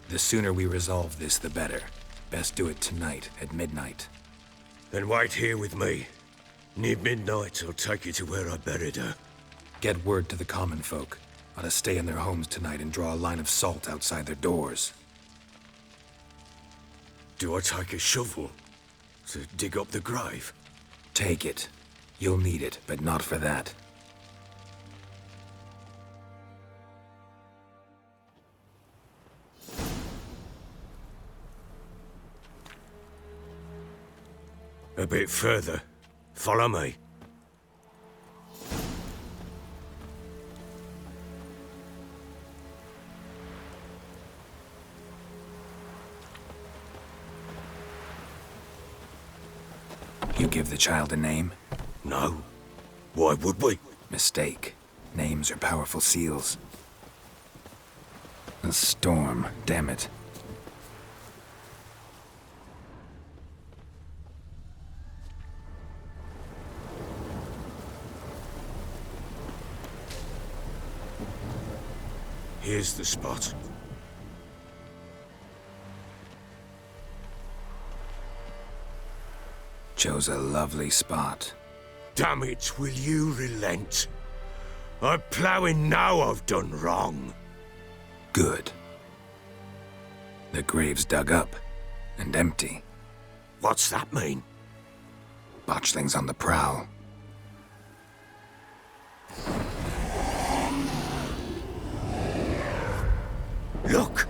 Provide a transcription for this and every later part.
The sooner we resolve this, the better. Best do it tonight, at midnight. Then wait here with me. Near midnight, I'll take you to where I buried her. Get word to the common folk. Ought to stay in their homes tonight and draw a line of salt outside their doors. Do I take a shovel to dig up the grave? Take it. You'll need it, but not for that. A bit further. Follow me. You give the child a name? No. Why would we? Mistake. Names are powerful seals. A storm, damn it. Here's the spot. Chose a lovely spot. Damn it, will you relent? I'm ploughing now I've done wrong. Good. The grave's dug up and empty. What's that mean? Botchlings on the prowl. Look!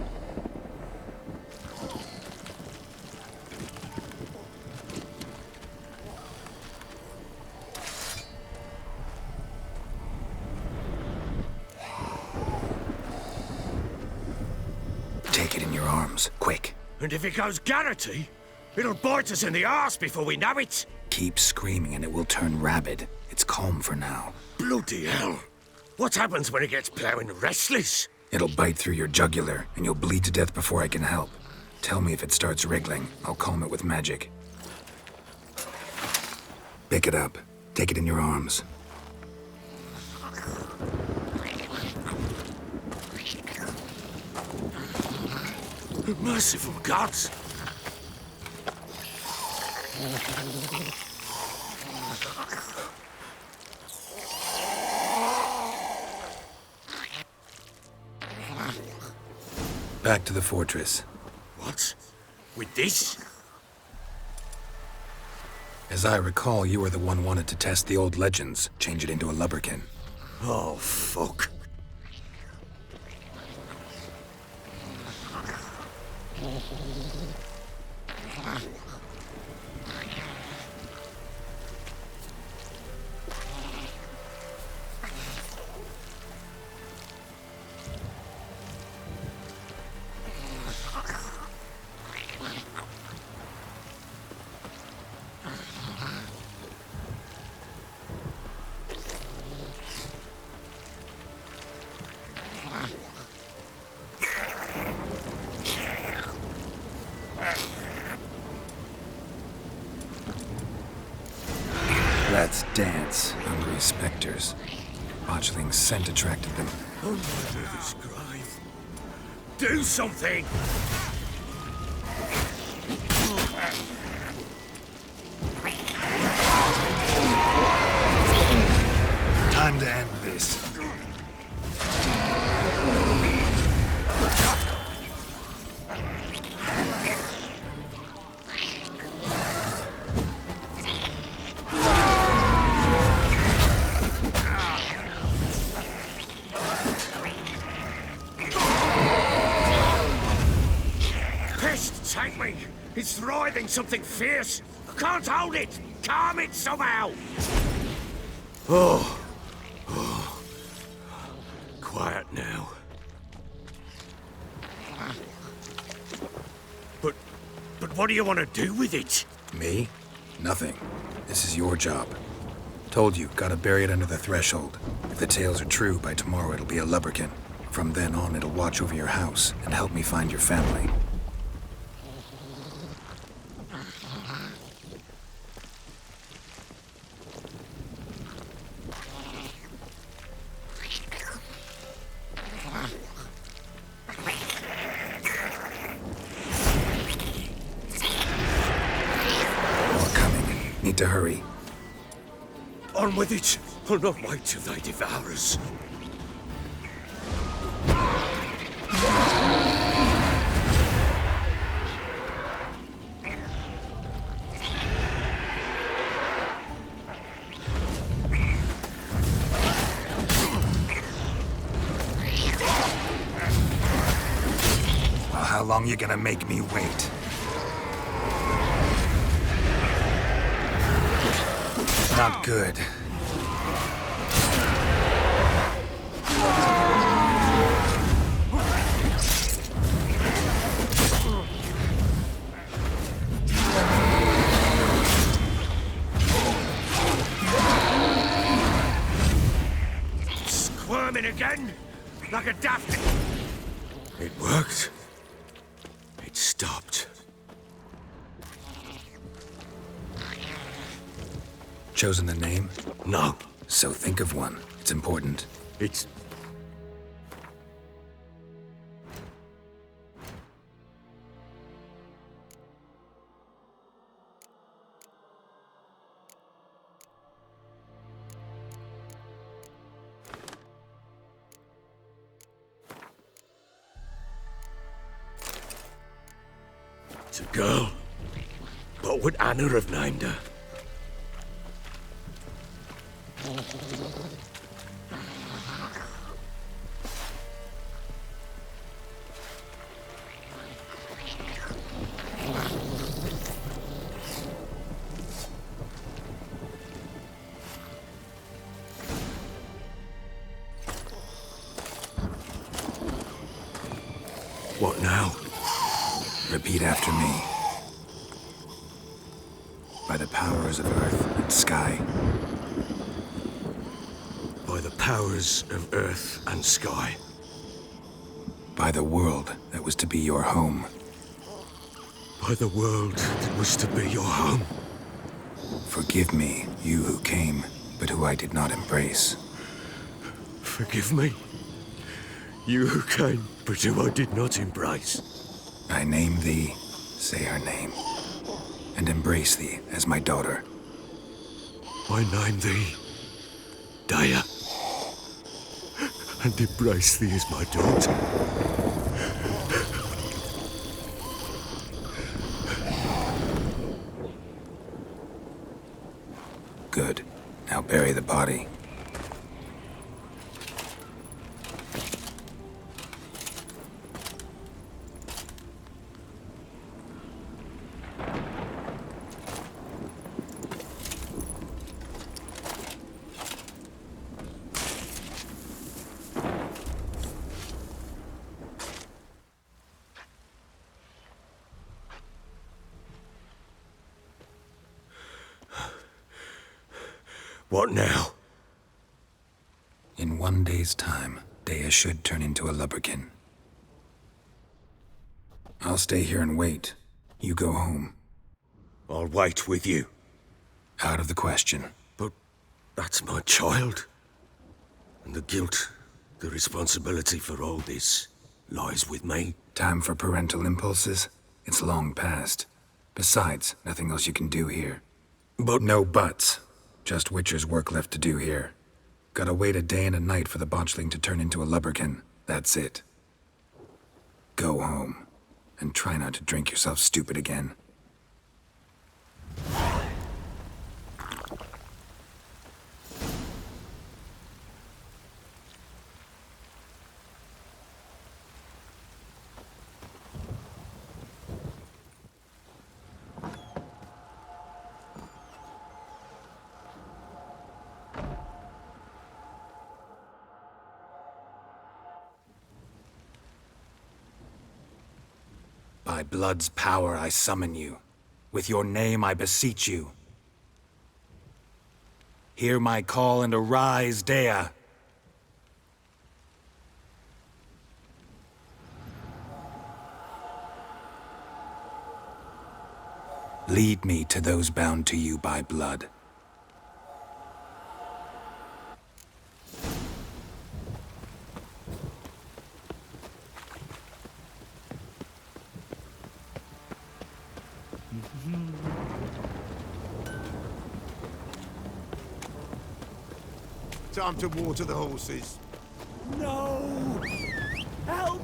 Take it in your arms, quick. And if it goes Garrity, it'll bite us in the arse before we know it. Keep screaming and it will turn rabid. It's calm for now. Bloody hell. What happens when it gets ploughing restless? It'll bite through your jugular, and you'll bleed to death before I can help. Tell me if it starts wriggling. I'll calm it with magic. Pick it up. Take it in your arms. Merciful gods! Back to the fortress. What? With this? As I recall, you were the one wanted to test the old legends, change it into a lubberkin. Oh, fuck. Let's dance, hungry specters. Botchling's scent attracted them. Under this grave. Do something! Time to end this. Take me! It's writhing something fierce! I can't hold it! Calm it somehow! Oh. Quiet now. But what do you want to do with it? Me? Nothing. This is your job. Told you, gotta bury it under the threshold. If the tales are true, by tomorrow it'll be a lubberkin. From then on, it'll watch over your house and help me find your family. need to hurry. On with it! I'll not wait till they devour us. Well, how long you gonna make me wait? Not good. Squirming again? Like a daft... It worked. It stopped. Chosen the name? No. So think of one. It's important. It's... It's a girl. What would Anna have named her? What now? Repeat after me. By the powers of earth and sky. By the powers of earth and sky. By the world that was to be your home. By the world that was to be your home. Forgive me, you who came, but who I did not embrace. Forgive me. You who came, but who I did not embrace. I name thee, say her name, and embrace thee as my daughter. I name thee Daya, and embrace thee as my daughter. Good. Now bury the body. What now? In 1 day's time, Daya should turn into a lubberkin. I'll stay here and wait. You go home. I'll wait with you. Out of the question. But that's my child. And the guilt, the responsibility for all this lies with me. Time for parental impulses? It's long past. Besides, nothing else you can do here. But No buts. Just Witcher's work left to do here. Gotta wait a day and a night for the botchling to turn into a lubberkin. That's it. Go home. And try not to drink yourself stupid again. By blood's power I summon you. With your name I beseech you. Hear my call and arise, Daya. Lead me to those bound to you by blood. Time to water the horses. No! Help!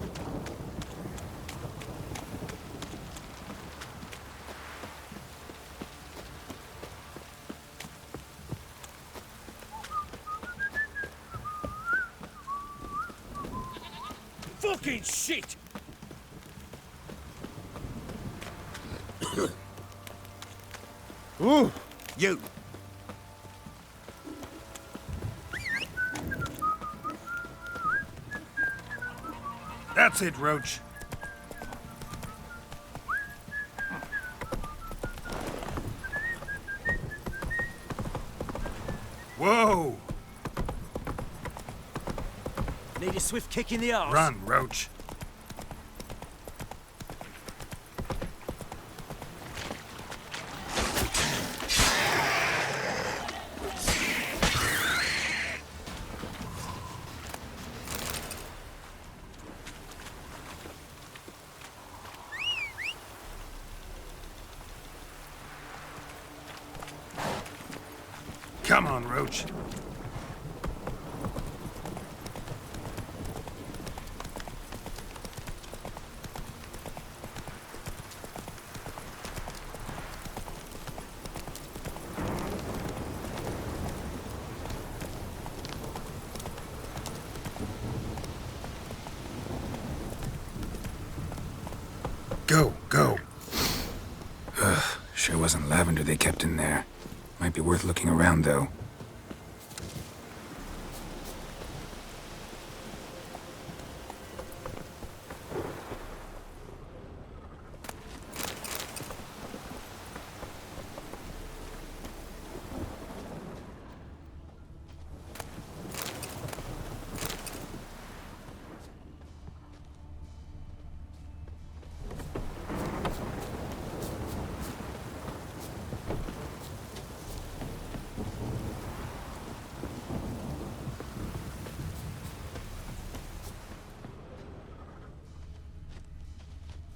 Fucking shit! Ooh, you. That's it, Roach. Whoa! Need a swift kick in the arse. Run, Roach. Come on, Roach. Go, go. Ugh, sure wasn't lavender they kept in there. Might be worth looking around, though.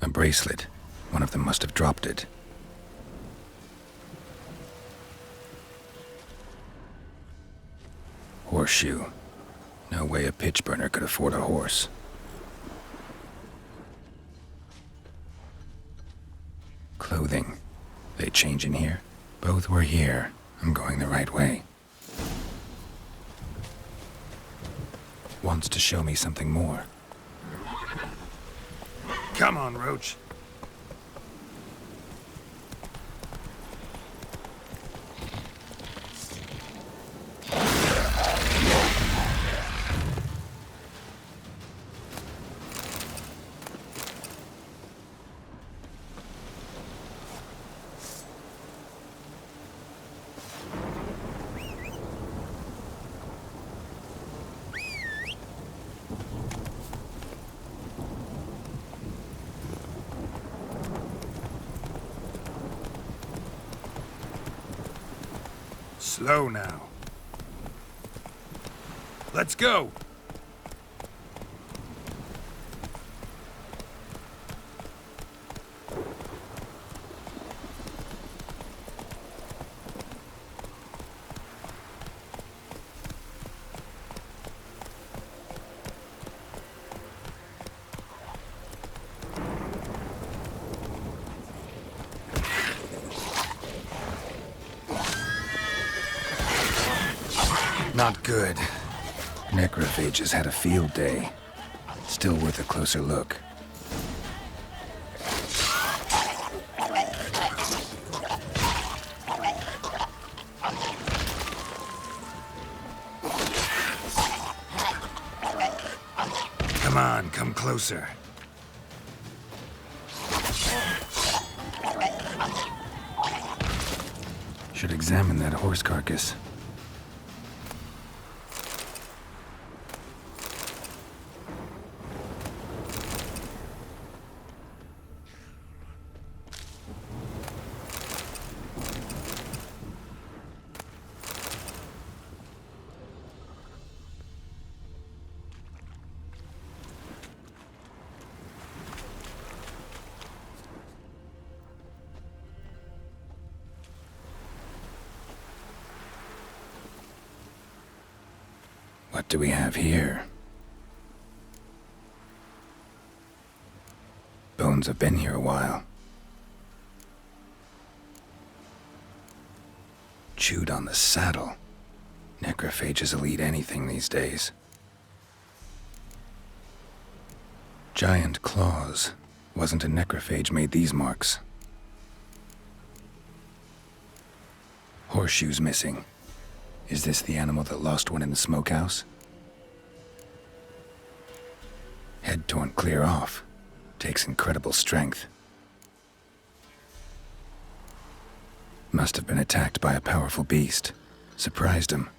A bracelet. One of them must have dropped it. Horseshoe. No way a pitch burner could afford a horse. Clothing. They change in here? Both were here. I'm going the right way. Wants to show me something more. Come on, Roach. Slow now. Let's go! Not good. Necrophages had a field day. Still worth a closer look. Come on, come closer. Should examine that horse carcass. What do we have here? Bones have been here a while. Chewed on the saddle. Necrophages will eat anything these days. Giant claws. Wasn't a necrophage made these marks. Horseshoes missing. Is this the animal that lost one in the smokehouse? Head torn clear off. Takes incredible strength. Must have been attacked by a powerful beast. Surprised him.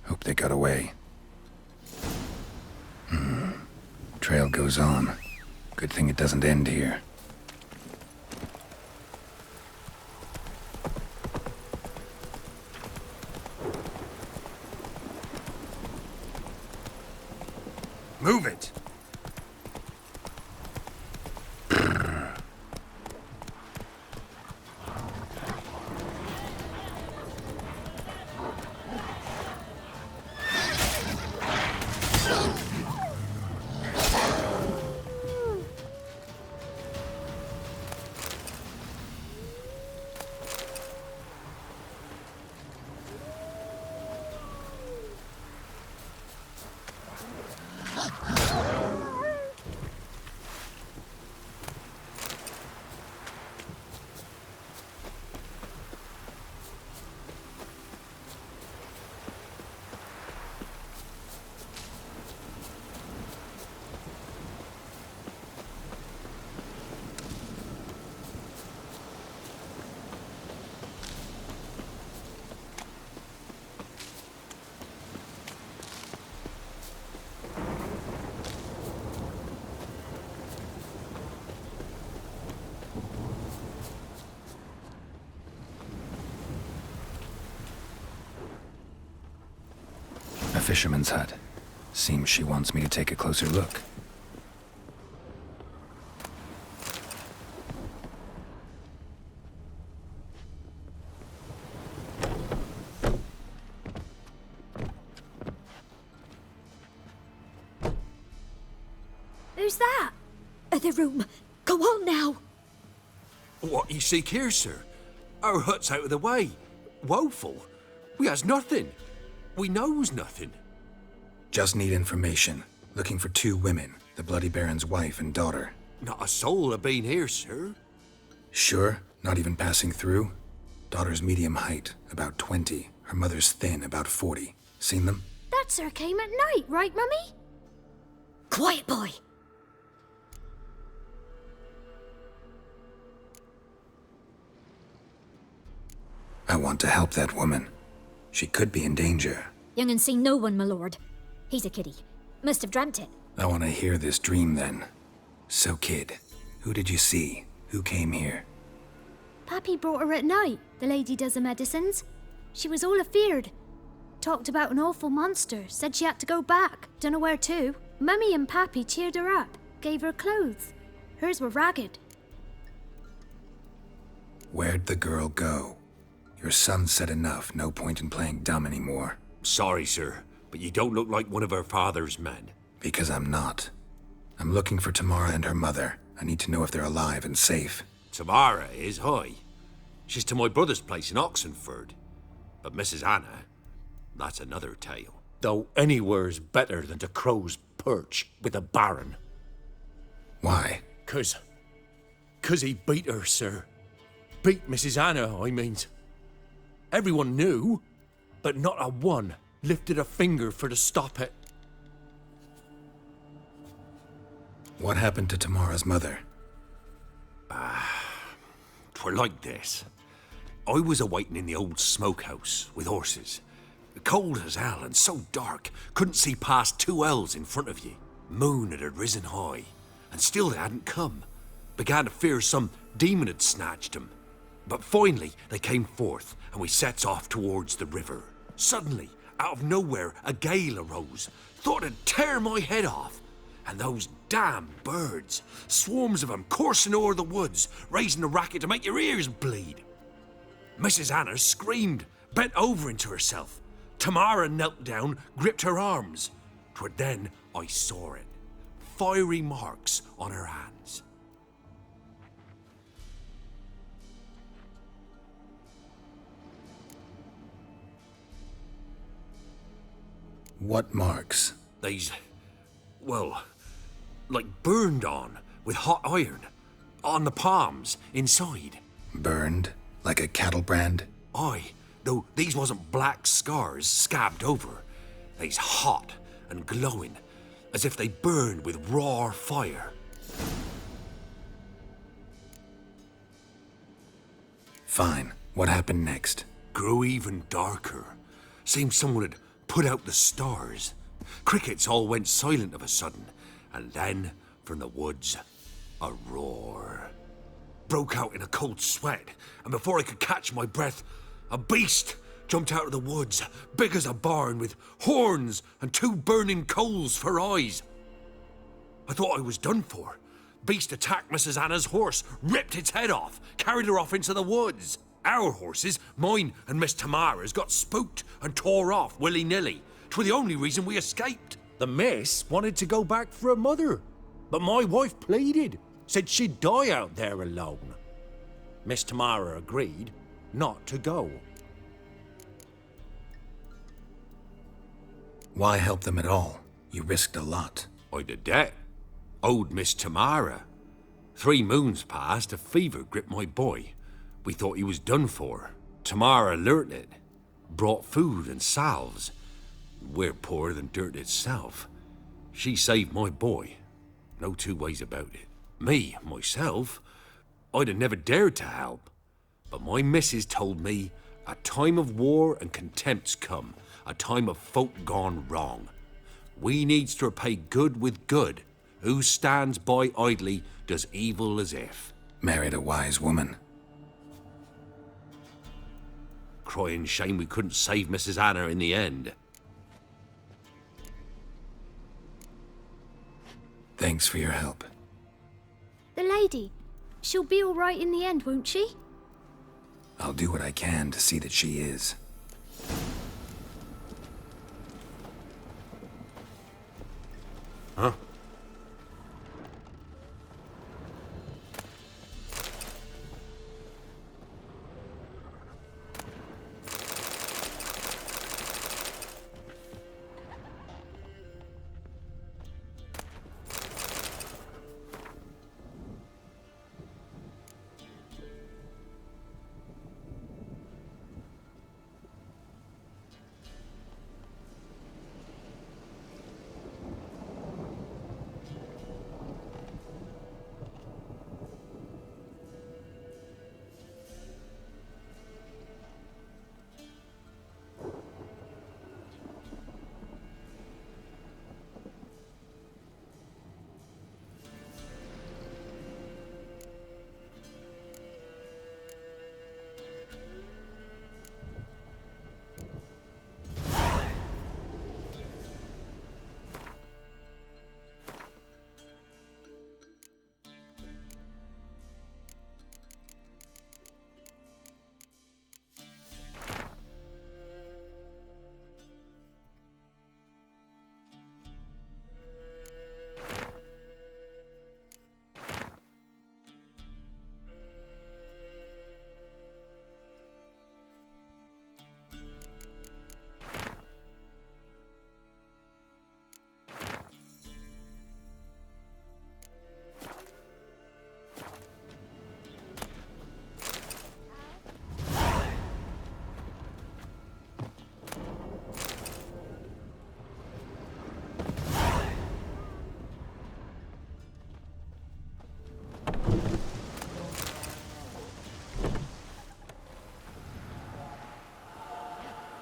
Hope they got away. Trail goes on. Good thing it doesn't end here. Move it! A fisherman's hut. Seems she wants me to take a closer look. Who's that? Other room. Go on now. What you seek here, sir? Our hut's out of the way. Woeful. We has nothing. We knows nothing. Just need information. Looking for two women, the Bloody Baron's wife and daughter. Not a soul have been here, sir. Sure? Not even passing through? Daughter's medium height, about 20. Her mother's thin, about 40. Seen them? That sir came at night, right, Mummy? Quiet, boy. I want to help that woman. She could be in danger. Young and seen no one, my lord. He's a kiddie. Must have dreamt it. I want to hear this dream then. So, kid, who did you see? Who came here? Pappy brought her at night, the lady does the medicines. She was all afeared. Talked about an awful monster, said she had to go back, dunno where to. Mummy and Pappy cheered her up, gave her clothes. Hers were ragged. Where'd the girl go? Your son said enough, no point in playing dumb anymore. Sorry, sir, but you don't look like one of her father's men. Because I'm not. I'm looking for Tamara and her mother. I need to know if they're alive and safe. Tamara is, hi. She's to my brother's place in Oxenford. But Mrs. Anna, that's another tale. Though anywhere's better than to Crow's Perch with a baron. Why? 'Cause he beat her, sir. Beat Mrs. Anna, I means. Everyone knew, but not a one lifted a finger for to stop it. What happened to Tamara's mother? 'Twere like this. I was awaiting in the old smokehouse with horses. Cold as hell and so dark, couldn't see past 2 ells in front of you. Moon had risen high, and still they hadn't come. Began to fear some demon had snatched them. But finally they came forth, and we sets off towards the river. Suddenly, out of nowhere, a gale arose. Thought it'd tear my head off. And those damn birds, swarms of them coursing o'er the woods, raising a racket to make your ears bleed. Mrs. Anna screamed, bent over into herself. Tamara knelt down, gripped her arms. 'Twere then I saw it. Fiery marks on her hands. What marks? They's, well, like burned on with hot iron. On the palms, inside. Burned? Like a cattle brand? Aye, though these wasn't black scars scabbed over. They's hot and glowing, as if they burned with raw fire. Fine. What happened next? Grew even darker. Seemed someone had put out the stars. Crickets all went silent of a sudden, and then, from the woods, a roar. Broke out in a cold sweat, and before I could catch my breath, a beast jumped out of the woods, big as a barn, with horns and 2 burning coals for eyes. I thought I was done for. Beast attacked Mrs. Anna's horse, ripped its head off, carried her off into the woods. Our horses, mine and Miss Tamara's, got spooked and tore off willy-nilly. 'Twere the only reason we escaped. The miss wanted to go back for her mother, but my wife pleaded, said she'd die out there alone. Miss Tamara agreed not to go. Why help them at all? You risked a lot. I'd a debt. Owed Miss Tamara. 3 moons passed, a fever gripped my boy. We thought he was done for. Tamara learnt it. Brought food and salves. We're poorer than dirt itself. She saved my boy. No 2 ways about it. Me, myself, I'd have never dared to help. But my missus told me a time of war and contempt's come. A time of folk gone wrong. We needs to repay good with good. Who stands by idly does evil as if. Married a wise woman. Crying shame we couldn't save Mrs. Anna in the end. Thanks for your help. The lady, she'll be all right in the end, won't she? I'll do what I can to see that she is. Huh?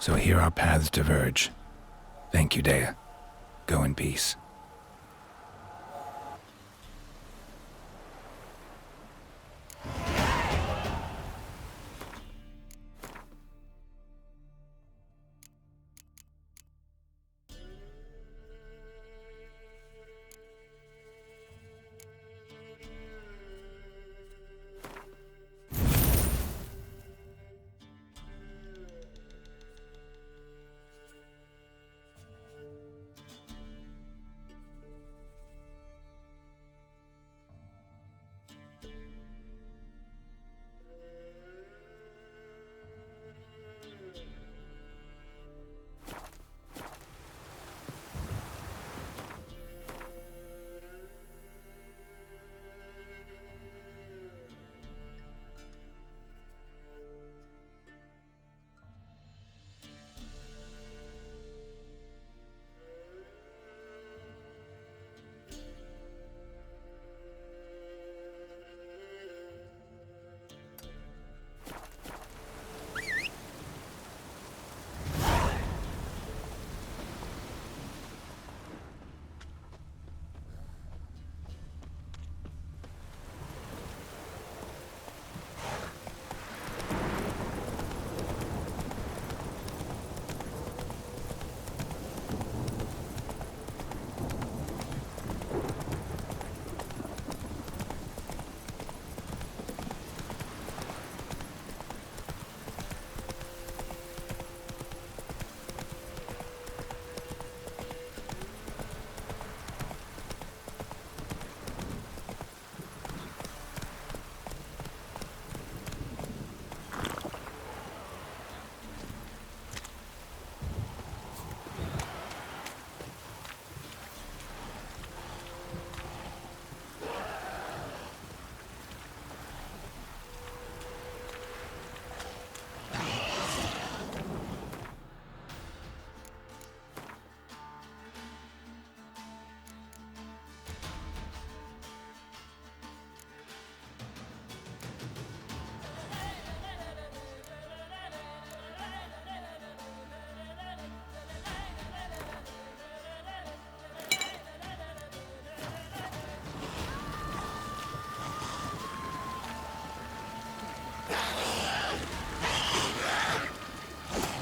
So here our paths diverge. Thank you, Dea. Go in peace.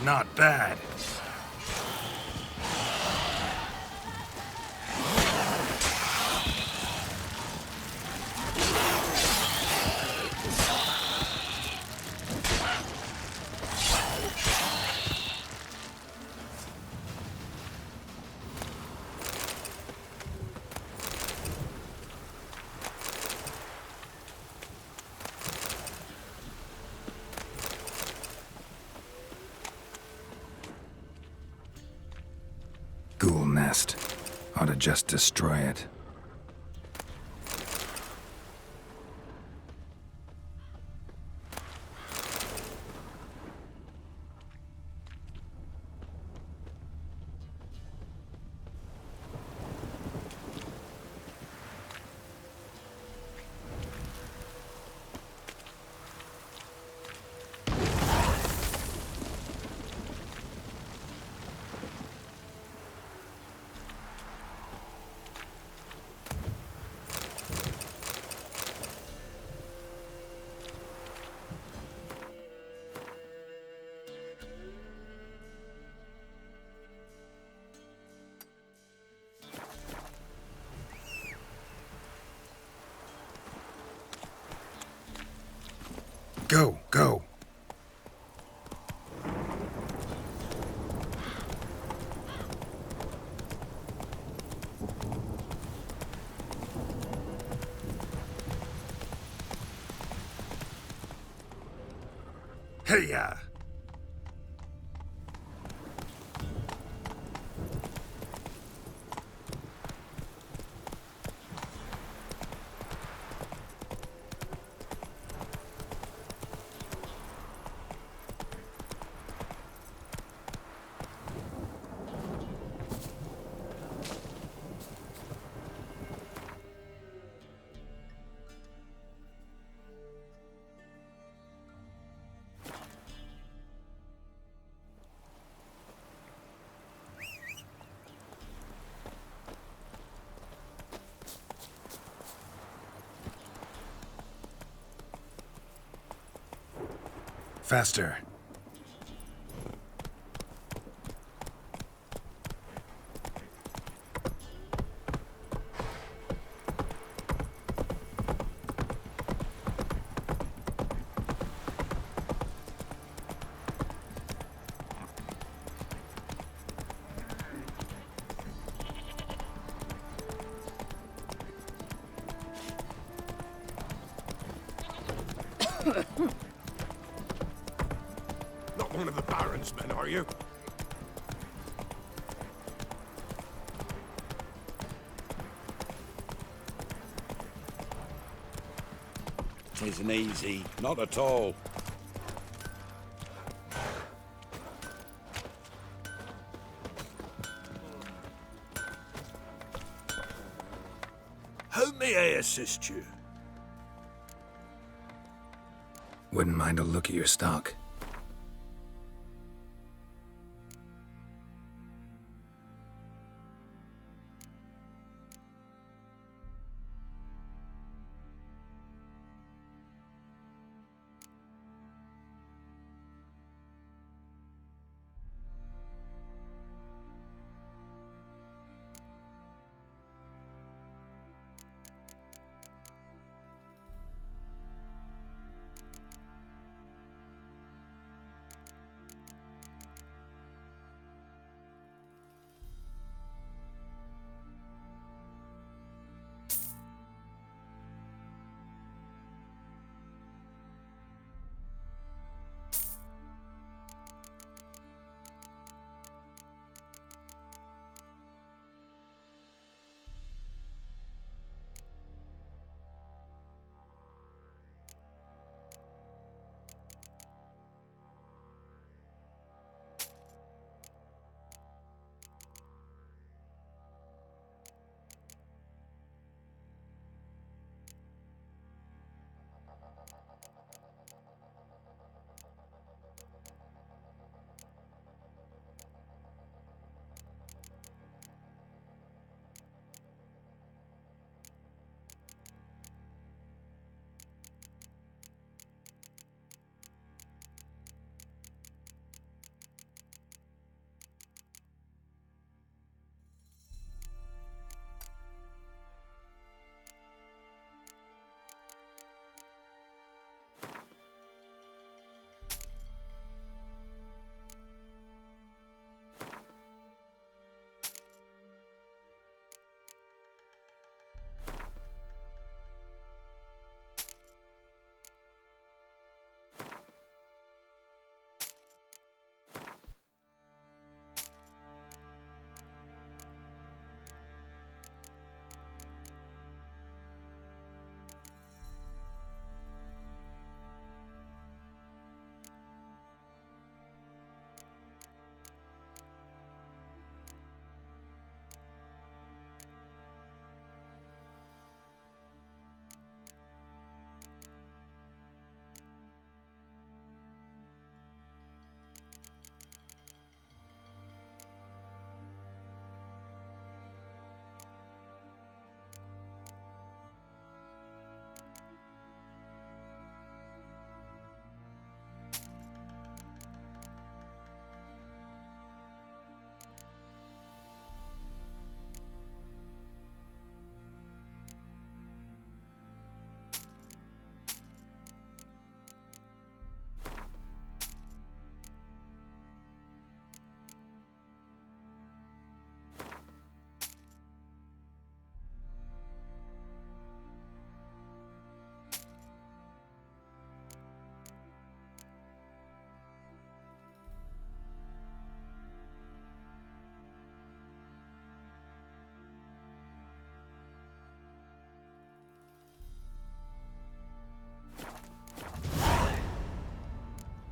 Not bad. Ghoul nest. Ought to just destroy it. Go, go. Hey-ya! Faster. Not one of the Baron's men, are you? Isn't easy, not at all. How may I assist you? Wouldn't mind a look at your stock.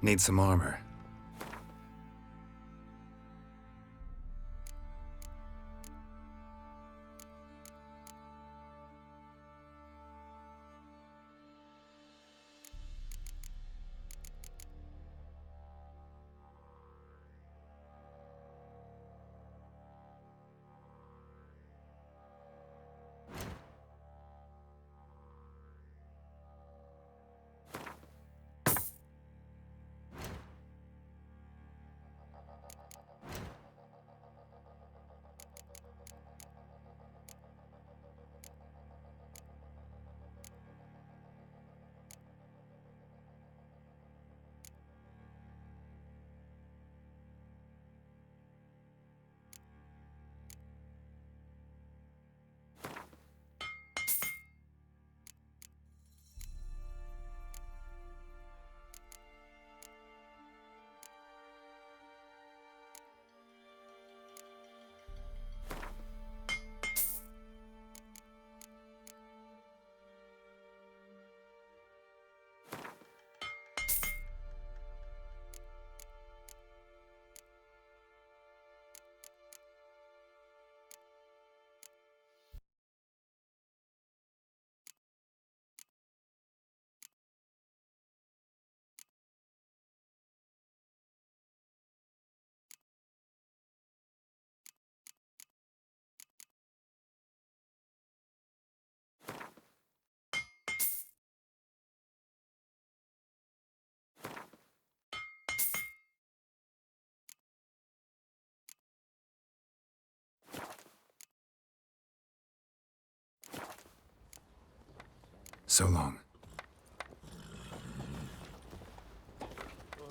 Need some armor. So long.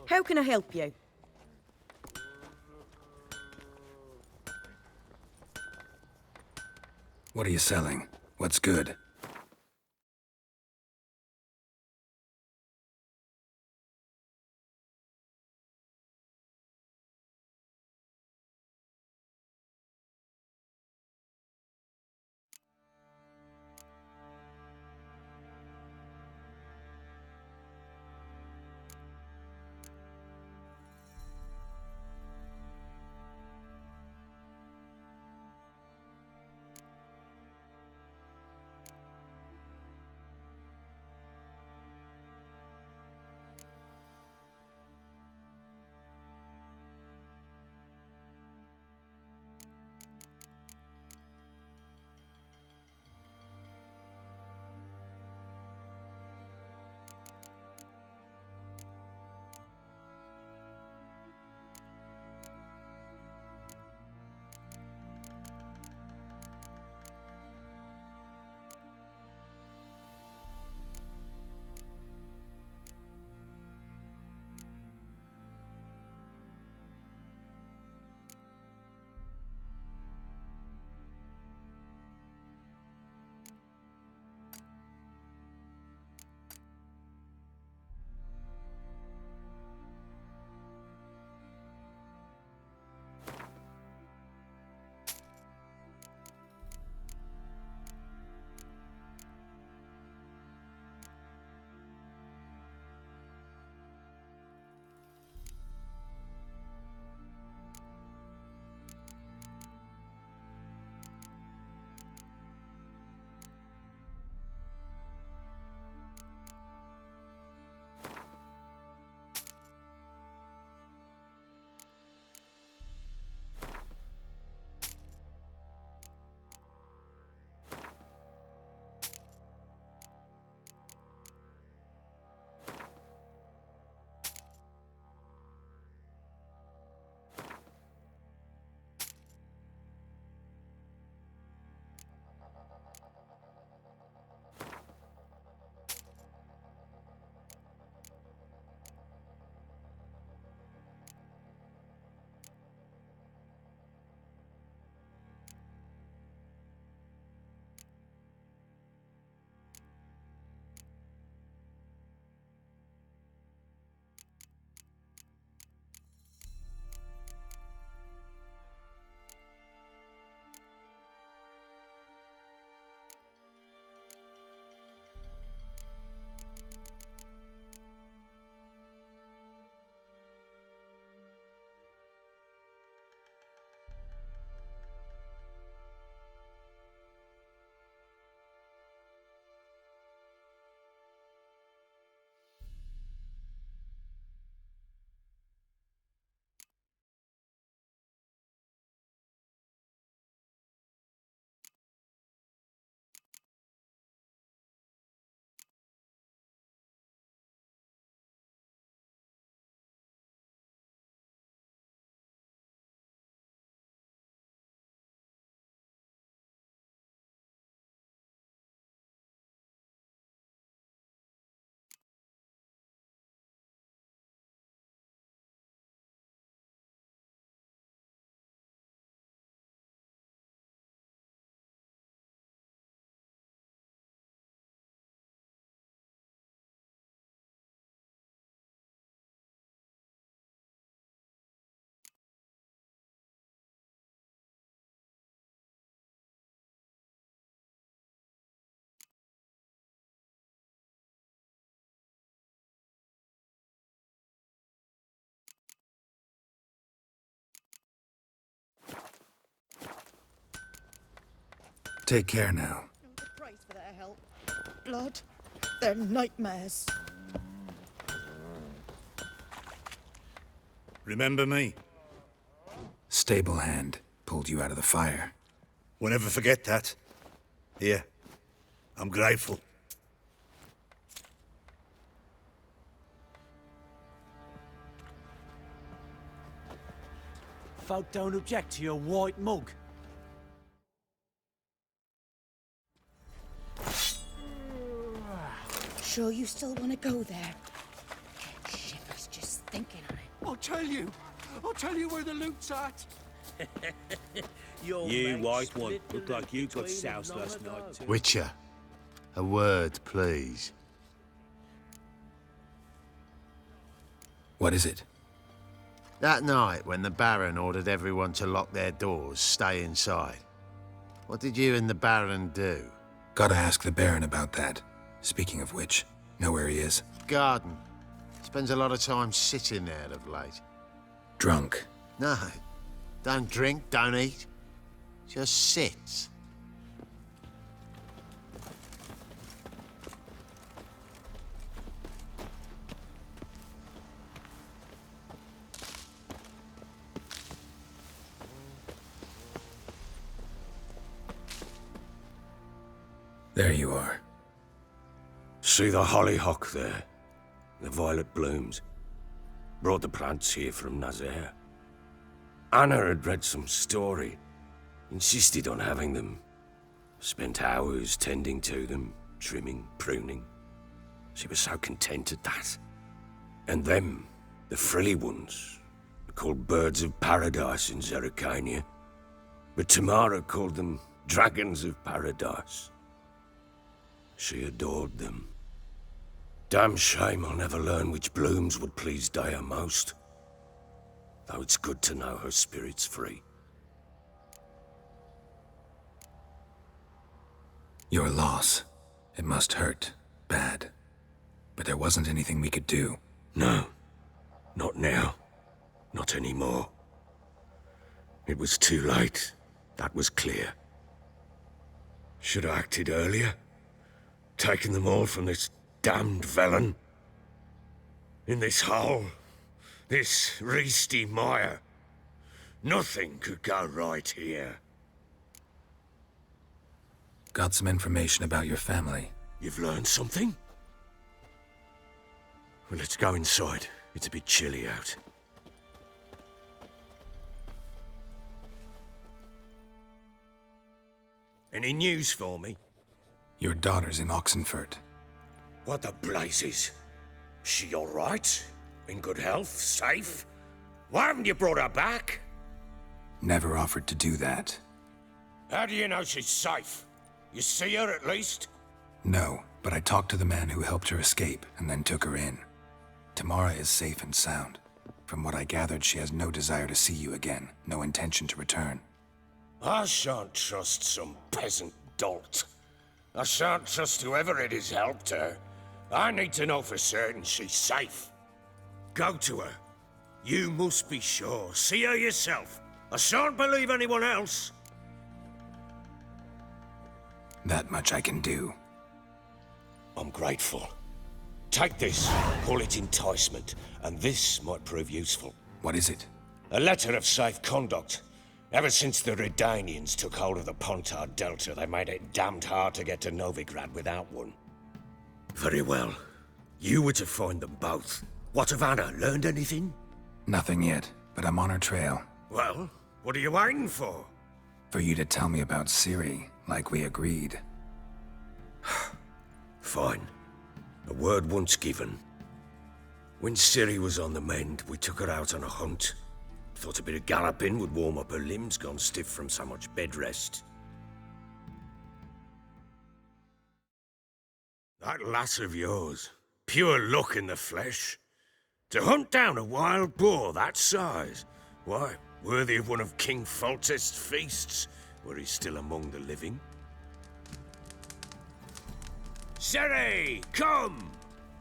How can I help you? What are you selling? What's good? Take care now. The price for their help. Blood. They're nightmares. Remember me? Stable hand pulled you out of the fire. We'll never forget that. Here. I'm grateful. Folk don't object to your white mug. Sure you still want to go there? Get shivers just thinking on it. I'll tell you where the loot's at. You white one, look like you got soused last night too. Witcher, a word, please. What is it? That night, when the Baron ordered everyone to lock their doors, stay inside, what did you and the Baron do? Gotta ask the Baron about that. Speaking of which, know where he is? Garden. Spends a lot of time sitting there of late. Drunk. No, don't drink, don't eat. Just sits. There you are. See the hollyhock there? The violet blooms. Brought the plants here from Nazaire. Anna had read some story. Insisted on having them. Spent hours tending to them, trimming, pruning. She was so content at that. And them, the frilly ones, are called birds of paradise in Zerrikania. But Tamara called them dragons of paradise. She adored them. Damn shame I'll never learn which blooms would please Dea most. Though it's good to know her spirit's free. Your loss. It must hurt. Bad. But there wasn't anything we could do. No. Not now. Not anymore. It was too late. That was clear. Should have acted earlier. Taken them all from this damned Velen. In this hole. This reesty mire. Nothing could go right here. Got some information about your family. You've learned something? Well, let's go inside. It's a bit chilly out. Any news for me? Your daughter's in Oxenfurt. What the blazes? She all right? In good health? Safe? Why haven't you brought her back? Never offered to do that. How do you know she's safe? You see her at least? No, but I talked to the man who helped her escape and then took her in. Tamara is safe and sound. From what I gathered, she has no desire to see you again, no intention to return. I shan't trust some peasant dolt. I shan't trust whoever it is helped her. I need to know for certain she's safe. Go to her. You must be sure. See her yourself. I shan't believe anyone else. That much I can do. I'm grateful. Take this, call it enticement, and this might prove useful. What is it? A letter of safe conduct. Ever since the Redanians took hold of the Pontar Delta, they made it damned hard to get to Novigrad without one. Very well. You were to find them both. What of Anna? Learned anything? Nothing yet, but I'm on her trail. Well, what are you waiting for? For you to tell me about Ciri, like we agreed. Fine. A word once given. When Ciri was on the mend, we took her out on a hunt. Thought a bit of galloping would warm up her limbs, gone stiff from so much bed rest. That lass of yours, pure luck in the flesh. To hunt down a wild boar that size, why, worthy of one of King Foltest's feasts, were he still among the living. Ciri, come!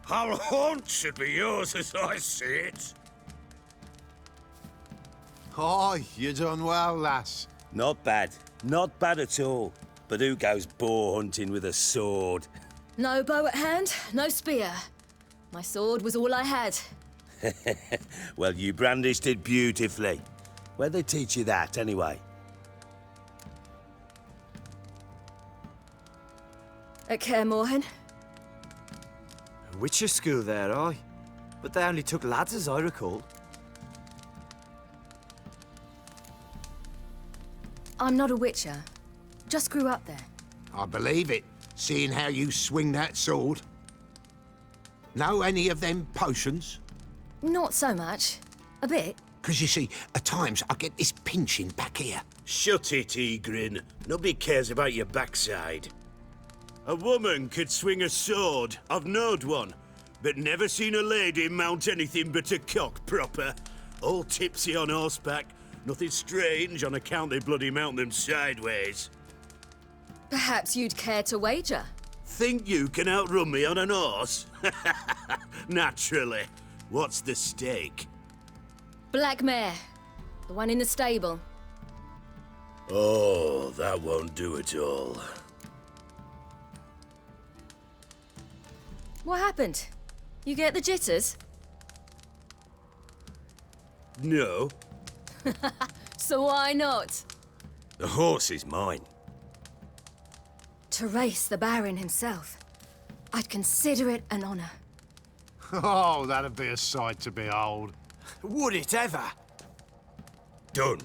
Our haunt should be yours as I see it. Oh, you done well, lass. Not bad. Not bad at all. but who goes boar hunting with a sword? No bow at hand, no spear. My sword was all I had. Well, you brandished it beautifully. Where'd they teach you that, anyway? At Kaer Morhen. A Witcher school there, aye. But they only took lads, as I recall. I'm not a Witcher. Just grew up there. I believe it, seeing how you swing that sword. Know any of them potions? Not so much. A bit. 'Cause you see, at times I get this pinching back here. Shut it, Egrin. Nobody cares about your backside. A woman could swing a sword. I've knowed one. But never seen a lady mount anything but a cock proper. All tipsy on horseback. Nothing strange on account they bloody mount them sideways. Perhaps you'd care to wager? Think you can outrun me on an horse? Naturally. What's the stake? Black mare. The one in the stable. Oh, that won't do at all. What happened? You get the jitters? No. So why not? The horse is mine. To race the Baron himself. I'd consider it an honor. Oh, that'd be a sight to behold. Would it ever? Done.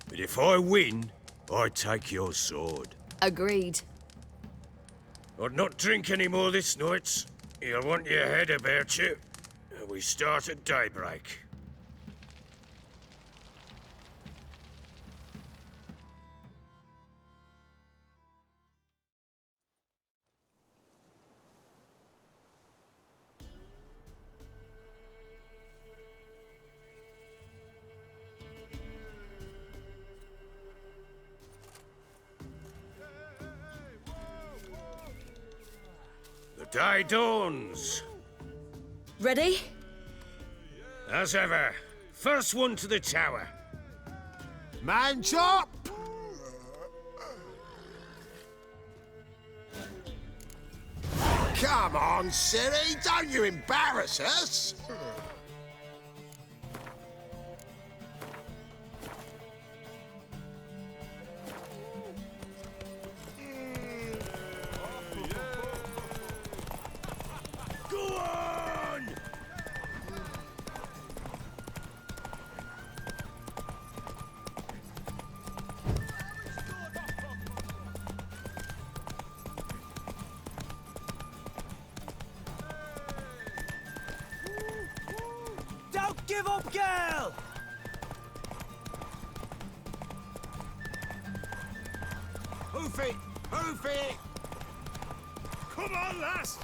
But if I win, I take your sword. Agreed. I'd not drink any more this night. You'll want your head about you. We start at daybreak. The day dawns. Ready? As ever. First one to the tower. Man's up! Come on, Ciri, don't you embarrass us! Go on! Don't give up, girl! Hoof it! Hoof it! Come on, lass!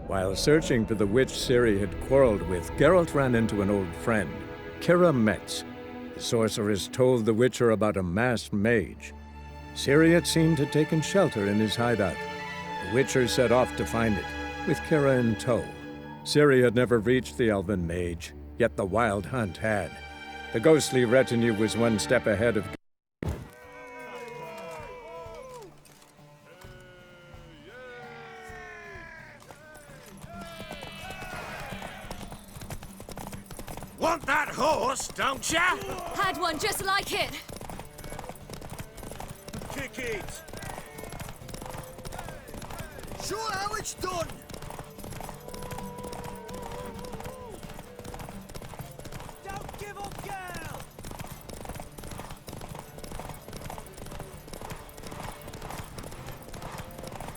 While searching for the witch Ciri had quarreled with, Geralt ran into an old friend, Kira Metz. The sorceress told the Witcher about a masked mage. Ciri had seemed to have taken shelter in his hideout. The Witcher set off to find it, with Kira in tow. Ciri had never reached the elven mage, yet the Wild Hunt had. The ghostly retinue was one step ahead of Want that horse, don't ya? Had one just like it. Kick it! Show how it's done! Don't give up, girl!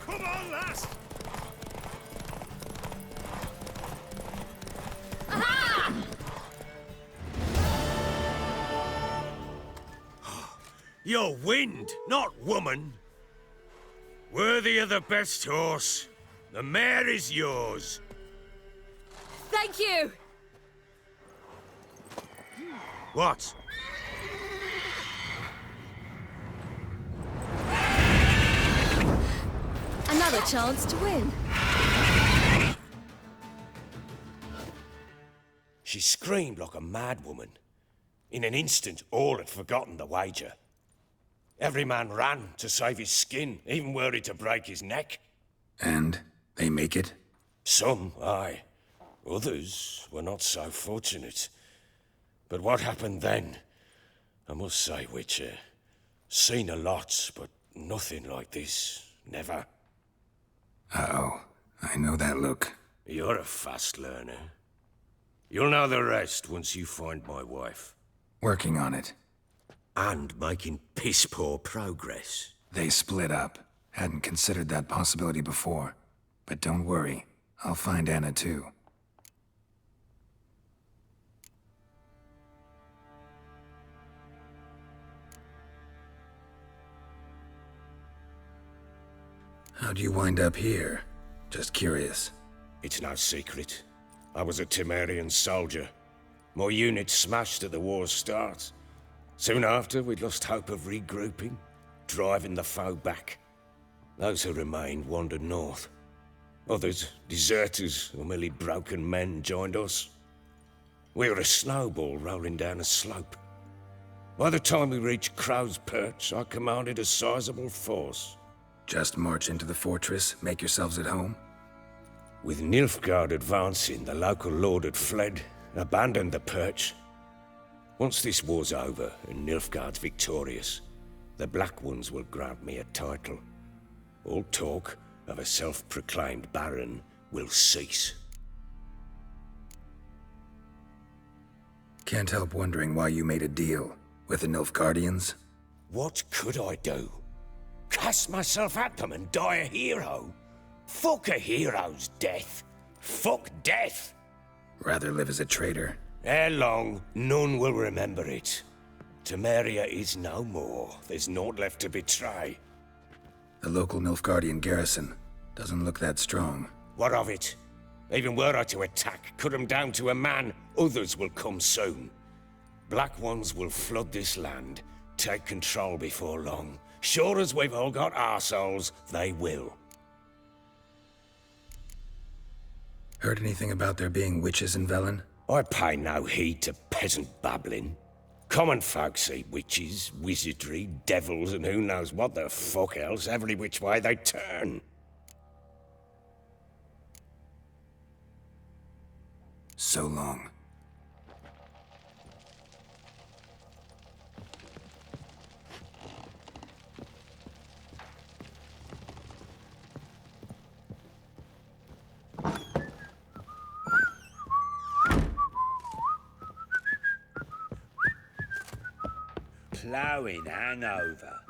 Come on, lass! You're wind, not woman. Worthy of the best horse. The mare is yours. Thank you! What? Another chance to win. She screamed like a madwoman. In an instant, all had forgotten the wager. Every man ran to save his skin, even worried to break his neck. And they make it? Some, aye. Others were not so fortunate. But what happened then? I must say, Witcher, seen a lot, but nothing like this. Never. Uh-oh. I know that look. You're a fast learner. You'll know the rest once you find my wife. Working on it. And making piss-poor progress. They split up. Hadn't considered that possibility before. But don't worry. I'll find Anna too. How'd you wind up here? Just curious. It's no secret. I was a Temerian soldier. My unit smashed at the war's start. Soon after, we'd lost hope of regrouping, driving the foe back. Those who remained wandered north. Others, deserters or merely broken men, joined us. We were a snowball rolling down a slope. By the time we reached Crow's Perch, I commanded a sizable force. Just march into the fortress, make yourselves at home? With Nilfgaard advancing, the local lord had fled, abandoned the Perch. Once this war's over and Nilfgaard's victorious, the Black Ones will grant me a title. All talk of a self-proclaimed baron will cease. Can't help wondering why you made a deal with the Nilfgaardians. What could I do? Cast myself at them and die a hero? Fuck a hero's death. Fuck death. Rather live as a traitor. Ere long, none will remember it. Temeria is no more. There's naught left to betray. The local Nilfgaardian garrison doesn't look that strong. What of it? Even were I to attack, cut them down to a man, others will come soon. Black Ones will flood this land, take control before long. Sure as we've all got arseholes, they will. Heard anything about there being witches in Velen? I pay no heed to peasant babbling. Common folk see witches, wizardry, devils, and who knows what the fuck else every which way they turn. So long. Ploughing Hanover.